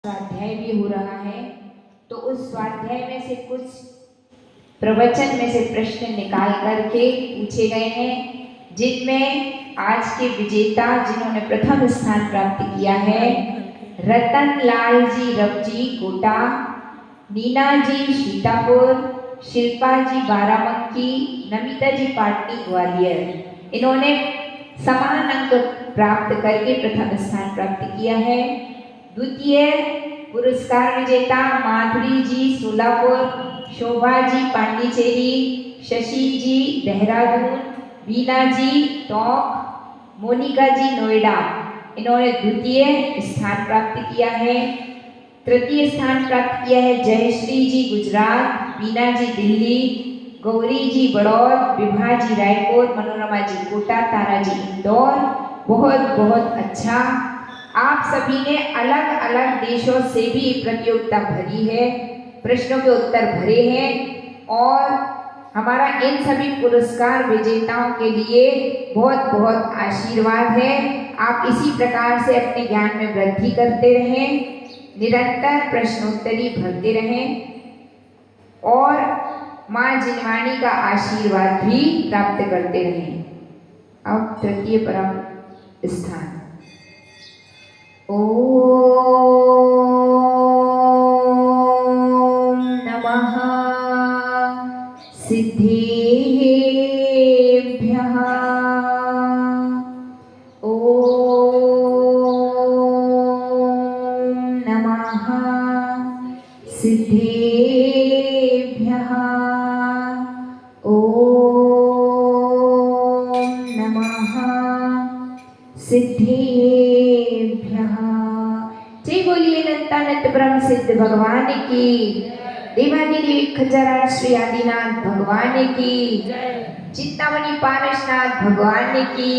स्वाध्याय भी हो रहा है, तो उस स्वाध्याय में से कुछ प्रवचन में से प्रश्न निकाल करके पूछे गए हैं, जिनमें आज के विजेता जिन्होंने प्रथम स्थान प्राप्त किया है, रतन लाल जी रवजी कोटा, नीना जी सीतापुर, शिल्पा जी बाराबंकी, नमिता जी पाटनी ग्वालियर। इन्होंने समान अंक प्राप्त करके प्रथम स्थान प्राप्त किया है। द्वितीय पुरस्कार विजेता माधुरी जी सोलापुर, शोभा जी पांडिचेरी, शशि जी देहरादून, वीना जी टोंक, मोनिका जी नोएडा। इन्होंने द्वितीय स्थान प्राप्त किया है। तृतीय स्थान प्राप्त किया है जयश्री जी गुजरात, वीना जी दिल्ली, गौरी जी बड़ौर, विभा जी रायपुर, मनोरमा जी कोटा, तारा जी इंदौर। बहुत बहुत अच्छा। आप सभी ने अलग अलग देशों से भी प्रतियोगिता भरी है, प्रश्नों के उत्तर भरे हैं, और हमारा इन सभी पुरस्कार विजेताओं के लिए बहुत बहुत आशीर्वाद है। आप इसी प्रकार से अपने ज्ञान में वृद्धि करते रहें, निरंतर प्रश्नोत्तरी भरते रहें और माँ जिनवाणी का आशीर्वाद भी प्राप्त करते रहें। अब तृतीय परम स्थान। ओम नमः सिद्धेभ्यः। ओम नमः सिद्धेभ्यः। ओम नमः सिद्धेभ्यः। जय बोलिए अनंतानंद ब्रह्म सिद्ध भगवान की, देवादिदेव खजाराज श्री आदिनाथ भगवान की, चिंतामणि पारसनाथ भगवान की,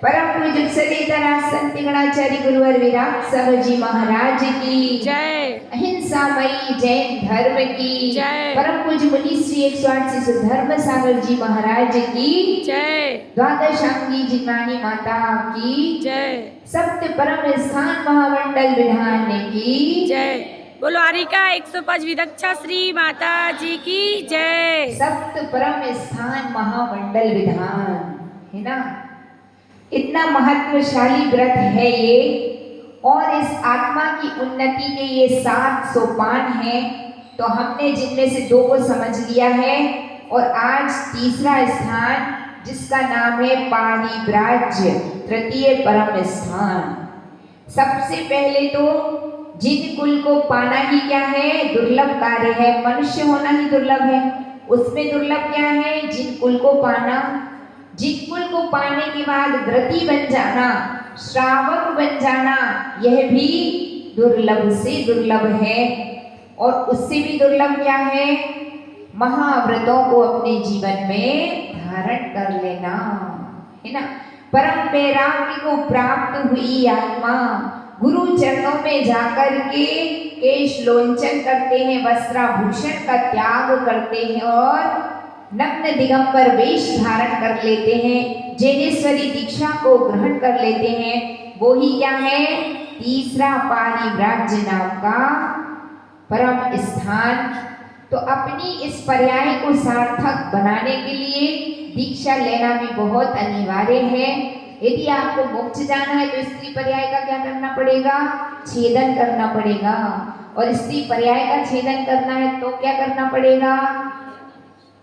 परम पूज्य सलेतरा संत गणाचार्य गुरुवर विराट सागर जी महाराज की जय, अहिंसामयी जैन धर्म की जय, परम पूज्य मुनि श्री 108 सुधर्म सागर जी महाराज की जय, द्वादशांगी जिनवाणी माता की जय, सप्त परम स्थान महामंडल विधान की जय। बोलो आरिका 105 विदक्षा श्री माता जी की जय। सप्त परम स्थान महामंडल विधान है ना, इतना महत्वशाली व्रत है ये, और इस आत्मा की उन्नति के ये 7 सोपान हैं। तो हमने जिनमें से 2 को समझ लिया है, और आज तीसरा स्थान जिसका नाम है पारिव्राज्य, तृतीय परम स्थान। सबसे पहले तो जिन कुल को पाना ही क्या है, दुर्लभ कार्य है। मनुष्य होना ही दुर्लभ है, उसमें दुर्लभ क्या है, जिन कुल को पाना। जिन कुल को पाने के बाद व्रती बन जाना, श्रावक बन जाना, यह भी दुर्लभ से दुर्लभ है। और उससे भी दुर्लभ क्या है, महाव्रतों को अपने जीवन में धारण कर लेना, है ना। परम वैराग्य को प्राप्त हुई आत्मा गुरु चरणों में जाकर के केश लोंचन करते हैं, वस्त्राभूषण का त्याग करते हैं और नग्न दिगंबर वेश धारण कर लेते हैं, जैनेश्वरी दीक्षा को ग्रहण कर लेते हैं। वो ही क्या है, तीसरा पारिव्राज्य नाम का परम स्थान। तो अपनी इस पर्याय को सार्थक बनाने के लिए दीक्षा लेना भी बहुत अनिवार्य है। यदि आपको मोक्ष जाना है तो स्त्री पर्याय का क्या करना पड़ेगा, छेदन करना पड़ेगा। और स्त्री पर्याय का छेदन करना है तो क्या करना पड़ेगा,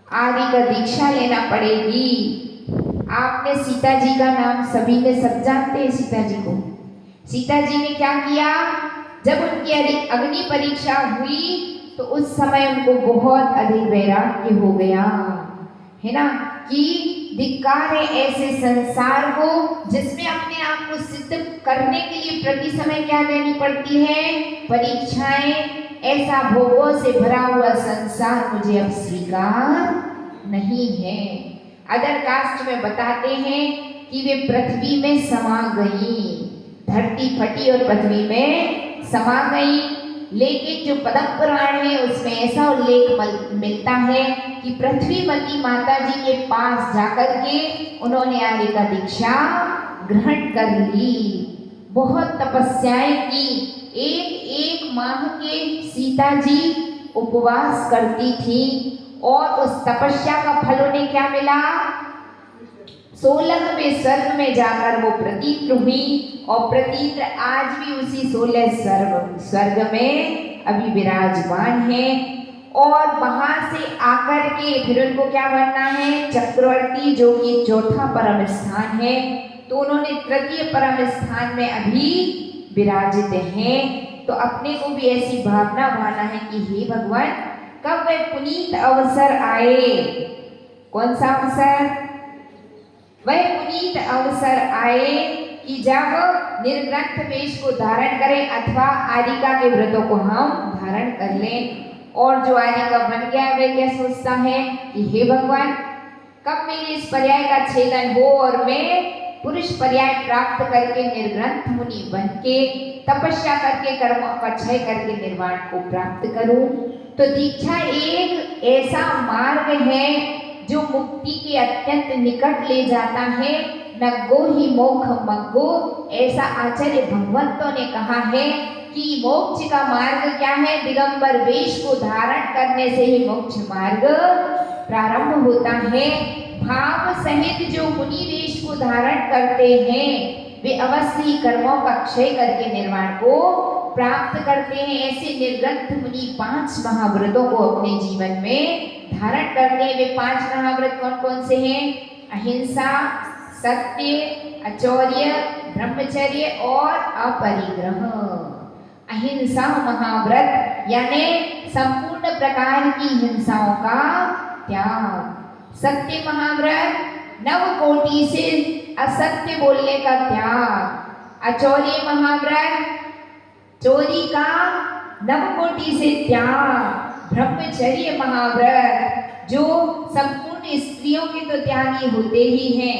आदि का दीक्षा लेना पड़ेगी। आपने सीता जी का नाम सभी ने सब जानते हैं। सीता जी को, सीता जी ने क्या किया, जब उनकी अग्नि परीक्षा हुई तो उस समय उनको बहुत अधिक वैराग्य हो गया, है ना, कि धिक्कार है ऐसे संसार को जिसमें अपने आप को सिद्ध करने के लिए प्रति समय क्या देनी पड़ती है, परीक्षाएं। ऐसा भोगों से भरा हुआ संसार मुझे अब स्वीकार नहीं है। अदर कास्ट में बताते हैं कि वे पृथ्वी में समा गई, धरती फटी और पृथ्वी में समा गई। लेकिन जो पद्म पुराण है उसमें ऐसा उल्लेख मिलता है कि पृथ्वीमती माता जी के पास जाकर के उन्होंने आर्य का दीक्षा ग्रहण कर ली, बहुत तपस्याएं की। एक एक माह के सीता जी उपवास करती थी और उस तपस्या का फल उन्हें क्या मिला? 16वें स्वर्ग में जाकर वो प्रतीत हुई और प्रतीत आज भी उसी 16 स्वर्ग में अभी विराजमान है। और वहां से आकर के फिर उनको क्या बनना है? चक्रवर्ती, जो कि चौथा परम स्थान है। तो उन्होंने तृतीय परम स्थान में अभी विराजित हैं। तो अपने को भी ऐसी भावना भाना है कि हे भगवान, कब वह पुनीत अवसर आए। कौन सा अवसर? वह पुनीत अवसर आए कि जब निर्ग्रंथ वेश को धारण करें अथवा आदिका के व्रतों को हम धारण कर लें। और जो आदिका बन गया वह क्या सोचता है कि हे भगवान, कब मेरे इस पर्याय का छेदन हो और मैं पुरुष पर्याय प्राप्त करके निर्ग्रंथ मुनि बन के तपस्या करके कर्मों का क्षय करके निर्वाण को प्राप्त करूं। तो दीक्षा एक ऐसा मार्ग है जो मुक्ति के अत्यंत निकट ले जाता है। नग्गो ही मोक्ष मग्गो, ऐसा आचार्य भगवंतों ने कहा है कि मोक्ष का मार्ग क्या है? दिगंबर वेश को धारण करने से ही मोक्ष मार्ग प्रारंभ होता है। भाव सहित जो मुनि वेश को धारण करते हैं वे अवश्य ही कर्मों का क्षय करके निर्वाण को प्राप्त करते हैं। ऐसे निर्ग्रंथ मुनि 5 महाव्रतों को अपने जीवन में धारण करते हैं। वे 5 महाव्रत कौन कौन से हैं? अहिंसा, सत्य, अचौर्य, ब्रह्मचर्य और अपरिग्रह। अहिंसा महाव्रत यानी संपूर्ण प्रकार की हिंसाओं का त्याग। सत्य महाव्रत 9 कोटि से असत्य बोलने का त्याग। अचौर्य महाव्रत चोरी का 9 कोटि से त्याग। ब्रह्मचर्य महाव्रत जो संपूर्ण स्त्रियों के तो त्यागी होते ही हैं,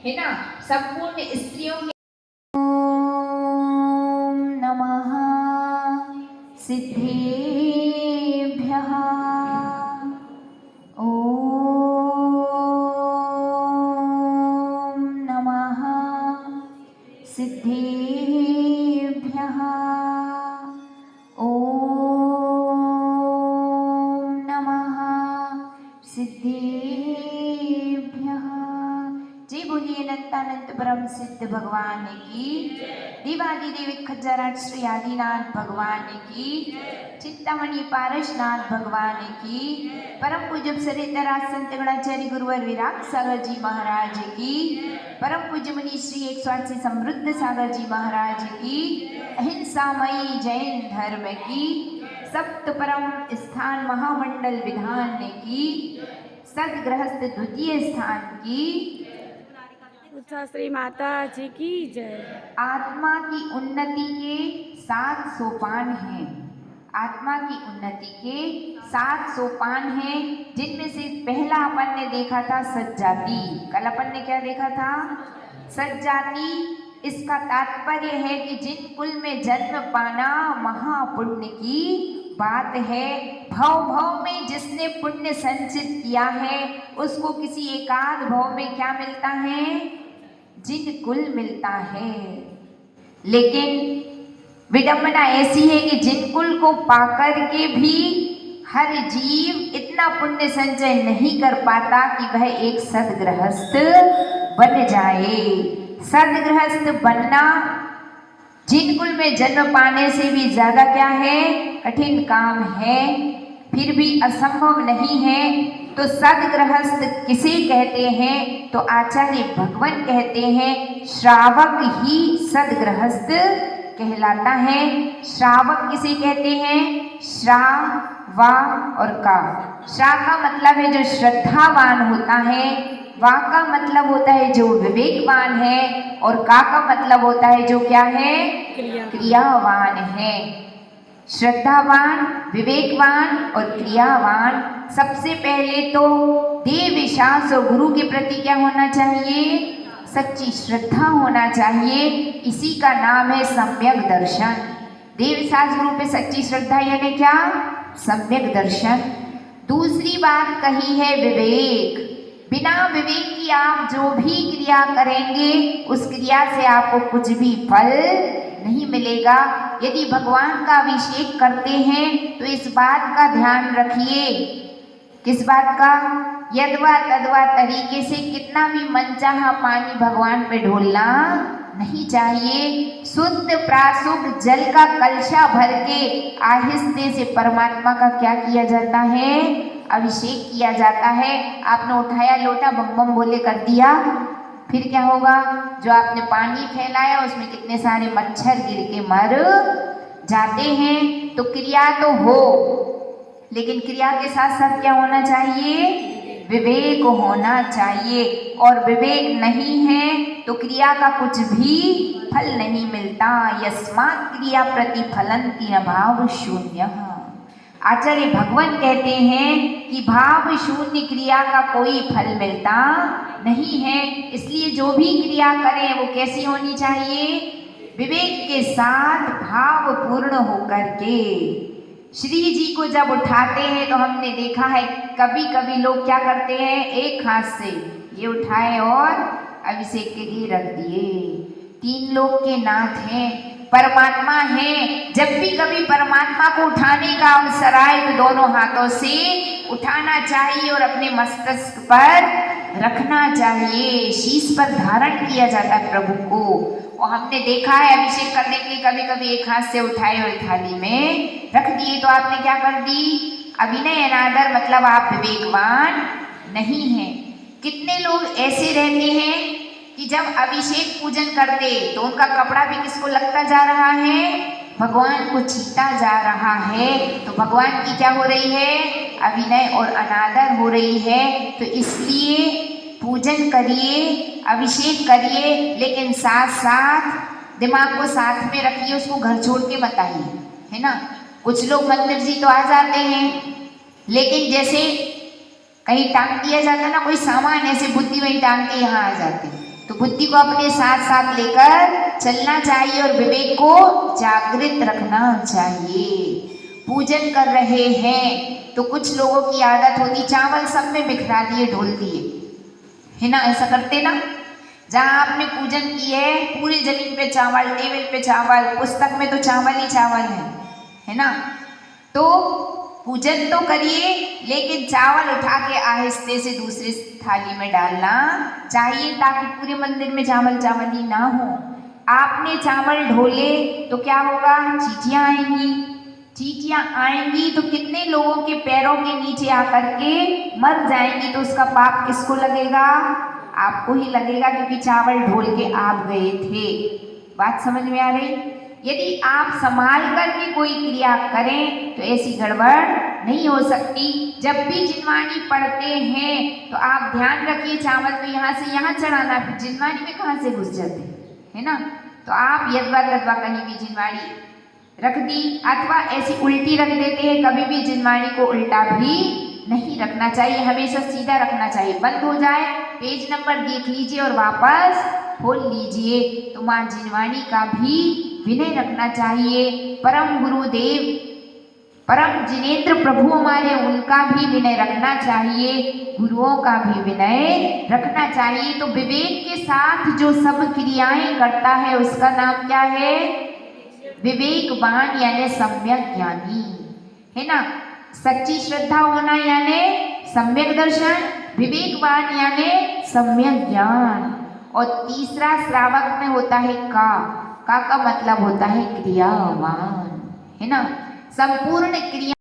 है ना, संपूर्ण स्त्रियों के। ओम नमः सिद्धेभ्यः। ओम नमः सिद्धेभ्यः। जय बोलिए अनंतानंत ब्रह्म सिद्ध भगवान की, देवादिदेव खज्जराट श्री आदिनाथ भगवान की, चिंतामणि पारसनाथ भगवान की, परम पूज्य सरितराज संत गणाचार्य गुरुवर विराट सागर जी महाराज की, परम पूज्य मुनि श्री 108 समृद्ध सागर जी महाराज की, अहिंसामयी जैन धर्म की, सप्त परम स्थान महामंडल विधान की, सदगृहस्थ द्वितीय स्थान की, श्री माता जी की जय। आत्मा की उन्नति के 7 सोपान हैं। आत्मा की उन्नति के 7 सोपान हैं, जिनमें से पहला अपन ने देखा था सज्जाति। कल अपन ने क्या देखा था? सज्जाति। इसका तात्पर्य है कि जिन कुल में जन्म पाना महापुण्य की बात है। भव भव में जिसने पुण्य संचित किया है उसको किसी एकाध भव में क्या मिलता है? जिन कुल मिलता है। लेकिन विडंबना ऐसी है कि जिन कुल को पाकर के भी हर जीव इतना पुण्य संचय नहीं कर पाता कि वह एक सदगृहस्थ बन जाए। सदगृहस्थ बनना जिन कुल में जन्म पाने से भी ज्यादा क्या है? कठिन काम है, फिर भी असंभव नहीं है। तो सदगृहस्थ किसे कहते हैं? तो आचार्य भगवान कहते हैं श्रावक ही सदगृहस्थ कहलाता है। श्रावक किसे कहते हैं? श्रा, वा और का। श्रा का मतलब है जो श्रद्धावान होता है, वा का मतलब होता है जो विवेकवान है, और का का मतलब होता है जो क्या है? क्रियावान है। श्रद्धावान, विवेकवान और क्रियावान। सबसे पहले तो देव विश्वास और गुरु के प्रति क्या होना चाहिए? सच्ची श्रद्धा होना चाहिए। इसी का नाम है सम्यक दर्शन। देव विश्वास गुरु पे सच्ची श्रद्धा यानी क्या? सम्यक दर्शन। दूसरी बात कही है विवेक। बिना विवेक की आप जो भी क्रिया करेंगे उस क्रिया से आपको कुछ भी फल नहीं मिलेगा। यदि भगवान का अभिषेक करते हैं तो इस बात का ध्यान रखिए। किस बात का? यदवा तदवा तरीके से कितना भी मनचाहा पानी भगवान पे ढोलना नहीं चाहिए। शुद्ध प्राशुद्ध जल का कलशा भर के आहिस्ते से परमात्मा का क्या किया जाता है? अभिषेक किया जाता है। आपने उठाया लोटा, बम बम बोले कर दिया, फिर क्या होगा? जो आपने पानी फैलाया उसमें कितने सारे मच्छर गिर के मर जाते हैं। तो क्रिया तो हो, लेकिन क्रिया के साथ साथ क्या होना चाहिए? विवेक होना चाहिए। और विवेक नहीं है तो क्रिया का कुछ भी फल नहीं मिलता। यस्मात् क्रिया प्रतिफलन्ति न भाव शून्य। आचार्य भगवान कहते हैं कि भाव शून्य क्रिया का कोई फल मिलता नहीं है। इसलिए जो भी क्रिया करें वो कैसी होनी चाहिए? विवेक के साथ भाव पूर्ण होकर के। श्री जी को जब उठाते हैं तो हमने देखा है कभी कभी लोग क्या करते हैं, एक हाथ से ये उठाए और अभिषेक के लिए रख दिए। तीन लोग के नाथ हैं, परमात्मा है। जब भी कभी परमात्मा को उठाने का अवसर आए तो दोनों हाथों से उठाना चाहिए और अपने मस्तक पर रखना चाहिए। शीश पर धारण किया जाता है प्रभु को। और हमने देखा है अभिषेक करने के लिए कभी कभी एक हाथ से उठाए और थाली में रख दिए तो आपने क्या कर दी? अभिनय अनादर, मतलब आप विवेकवान नहीं हैं। कितने लोग ऐसे रहते हैं कि जब अभिषेक पूजन करते तो उनका कपड़ा भी किसको लगता जा रहा है? भगवान को छीटा जा रहा है। तो भगवान की क्या हो रही है? अभिनय और अनादर हो रही है। तो इसलिए पूजन करिए, अभिषेक करिए, लेकिन साथ साथ दिमाग को साथ में रखिए, उसको घर छोड़ के मत आइए, है ना। कुछ लोग मंदिर जी तो आ जाते हैं, लेकिन जैसे कहीं टांग दिया जाता है ना कोई सामान, ऐसे बुद्धि वहीं टांग के यहाँ आ जाते हैं। तो बुद्धि को अपने साथ साथ लेकर चलना चाहिए और विवेक को जागृत रखना चाहिए। पूजन कर रहे हैं तो कुछ लोगों की आदत होती चावल सब में बिखरा दिए, ढोल दिए, है ना। ऐसा करते ना, जहाँ आपने पूजन की है पूरी जमीन पे चावल, टेबल पे चावल, पुस्तक में तो चावल ही चावल है ना। तो पूजन तो करिए, लेकिन चावल उठा के आहिस्ते से दूसरी थाली में डालना चाहिए ताकि पूरे मंदिर में चावल चावल ही ना हो। आपने चावल ढोले तो क्या होगा? चींटियाँ आएंगी। चींटियाँ आएंगी तो कितने लोगों के पैरों के नीचे आकर के मर जाएंगी। तो उसका पाप किसको लगेगा? आपको ही लगेगा, क्योंकि चावल ढोल के आप गए थे। बात समझ में आ रही? यदि आप संभाल करके कोई क्रिया करें तो ऐसी गड़बड़ नहीं हो सकती। जब भी जिनवाणी पढ़ते हैं तो आप ध्यान रखिए, चावल तो यहाँ से यहाँ चढ़ाना, फिर जिनवाणी में कहाँ से घुस जाते, है ना। तो आप यदवा तदवा कहीं भी जिनवाणी रख दी, अथवा ऐसी उल्टी रख देते हैं। कभी भी जिनवाणी को उल्टा भी नहीं रखना चाहिए, हमेशा सीधा रखना चाहिए। बंद हो जाए पेज नंबर देख लीजिए और वापस खोल लीजिए। तो माँ जिनवाणी का भी विनय रखना चाहिए। परम गुरुदेव, परम जिनेंद्र प्रभु हमारे, उनका भी विनय रखना चाहिए, गुरुओं का भी विनय रखना चाहिए। तो विवेक के साथ जो सब क्रियाएं करता है उसका नाम क्या है? विवेकवान यानी सम्यक ज्ञानी, है ना। सच्ची श्रद्धा होना यानी सम्यक दर्शन, विवेकवान यानी सम्यक ज्ञान। और तीसरा श्रावक में होता है का मतलब होता है क्रियावान, है ना। संपूर्ण क्रिया